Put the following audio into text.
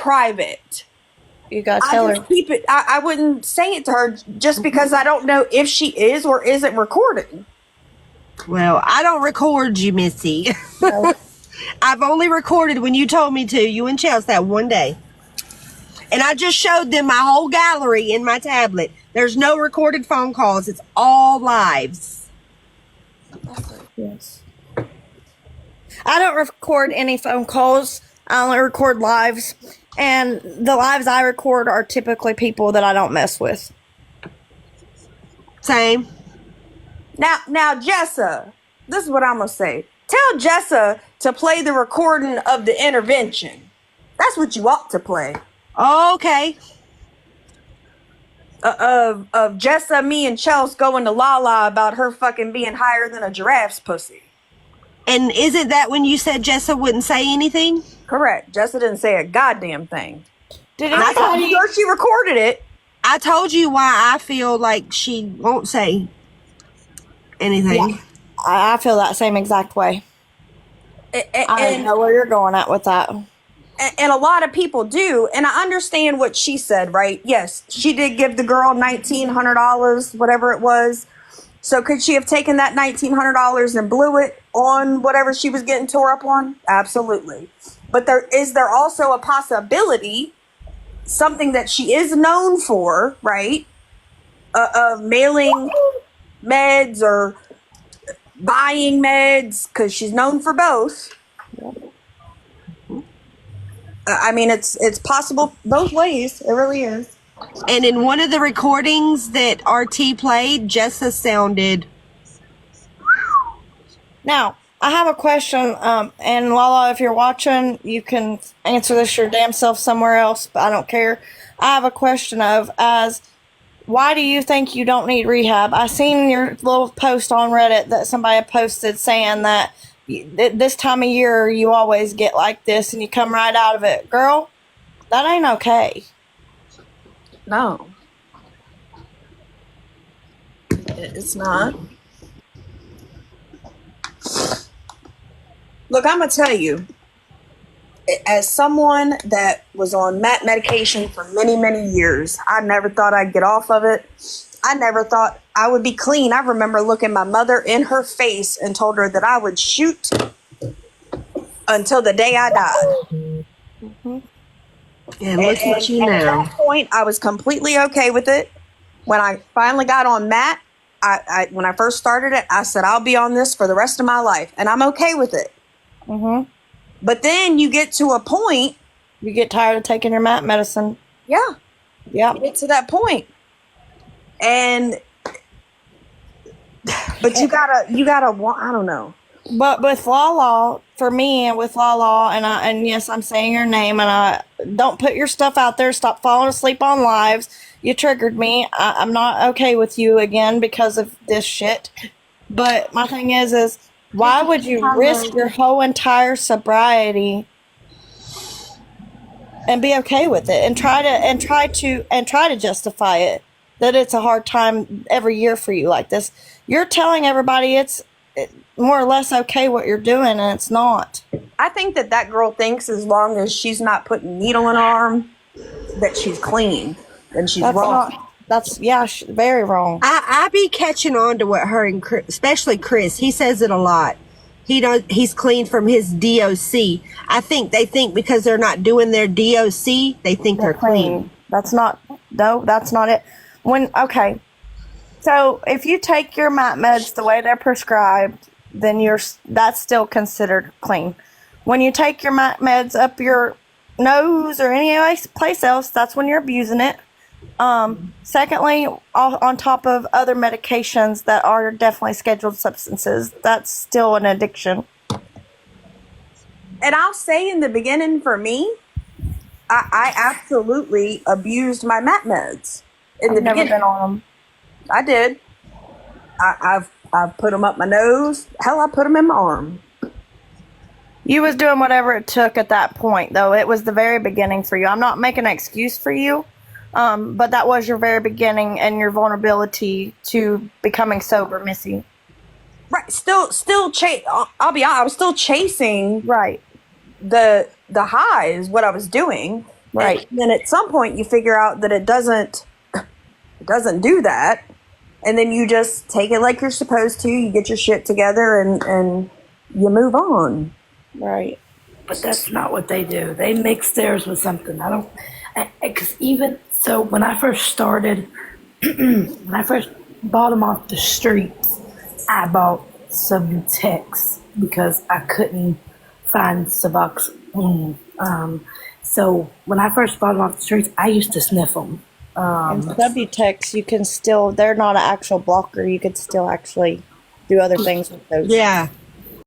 private. You gotta I tell just her. keep it. I wouldn't say it to her just because I don't know if she is or isn't recording. Well, I don't record you, Missy. No. I've only recorded when you told me to, you and Chelsea, that one day. And I just showed them my whole gallery in my tablet. There's no recorded phone calls. It's all lives. Yes. I don't record any phone calls. I only record lives. And the lives I record are typically people that I don't mess with. Same. Now, Jessa, this is what I'm gonna say. Tell Jessa to play the recording of the intervention. That's what you ought to play. Okay. Of Jessa, me, and Chelsea going to Lala about her fucking being higher than a giraffe's pussy. And isn't that when you said Jessa wouldn't say anything? Correct. Jessa didn't say a goddamn thing. Did I'm anybody? sure she recorded it. I told you why I feel like she won't say anything. Yeah, I feel that same exact way. I don't know where you're going at with that. And a lot of people do. And I understand what she said, right? Yes, she did give the girl $1,900, whatever it was. So could she have taken that $1,900 and blew it on whatever she was getting tore up on? Absolutely. But there also a possibility, something that she is known for, right? Of mailing meds or buying meds, because she's known for both. I mean, it's possible both ways. It really is. And in one of the recordings that RT played, Jessa sounded. Now, I have a question, and Lala, if you're watching, you can answer this your damn self somewhere else, but I don't care. I have a question why do you think you don't need rehab? I seen your little post on Reddit that somebody posted saying that this time of year you always get like this and you come right out of it. Girl, that ain't okay. No. It's not. Look, I'm going to tell you, as someone that was on MAT medication for many, many years, I never thought I'd get off of it. I never thought I would be clean. I remember looking my mother in her face and told her that I would shoot until the day I died. Mm-hmm. And look at you now. At that point, I was completely okay with it. When I finally got on MAT, when I first started it, I said, I'll be on this for the rest of my life. And I'm okay with it. Mm-hmm. But then you get to a point. You get tired of taking your MAT medicine. Yeah. Yeah. You get to that point. And, but you gotta, I don't know. But with Lala, for me, and with Lala, and yes, I'm saying your name, and I don't put your stuff out there. Stop falling asleep on lives. You triggered me. I'm not okay with you again because of this shit. But my thing is why would you risk your whole entire sobriety and be okay with it and try to justify it that it's a hard time every year for you like this? You're telling everybody it's more or less okay what you're doing, and it's not. I think that girl thinks as long as she's not putting needle in her arm, that she's clean, and she's wrong. Very wrong. I be catching on to what her and Chris, especially Chris, he says it a lot. He's clean from his DOC. I think they think because they're not doing their DOC, they think they're clean. That's not it. So if you take your MAT meds the way they're prescribed, then that's still considered clean. When you take your MAT meds up your nose or any place else, that's when you're abusing it. Secondly, on top of other medications that are definitely scheduled substances, that's still an addiction. And I'll say in the beginning, for me, I absolutely abused my MAT meds. I've never been on them. I did. I've put them up my nose. Hell, I put them in my arm. You was doing whatever it took at that point, though. It was the very beginning for you. I'm not making an excuse for you, but that was your very beginning and your vulnerability to becoming sober, Missy. Right. Still I'll be honest. I was still chasing. Right. The high is what I was doing. Right. And then at some point you figure out that it doesn't do that. And then you just take it like you're supposed to. You get your shit together and you move on. Right. But that's not what they do. They mix theirs with something. I don't, because even so, when I first started, when I first bought them off the streets, I bought Subutex because I couldn't find Suboxone. So when I first bought them off the streets, I used to sniff them. And Subutex, you can still, they're not an actual blocker. You could still actually do other things with those. Yeah.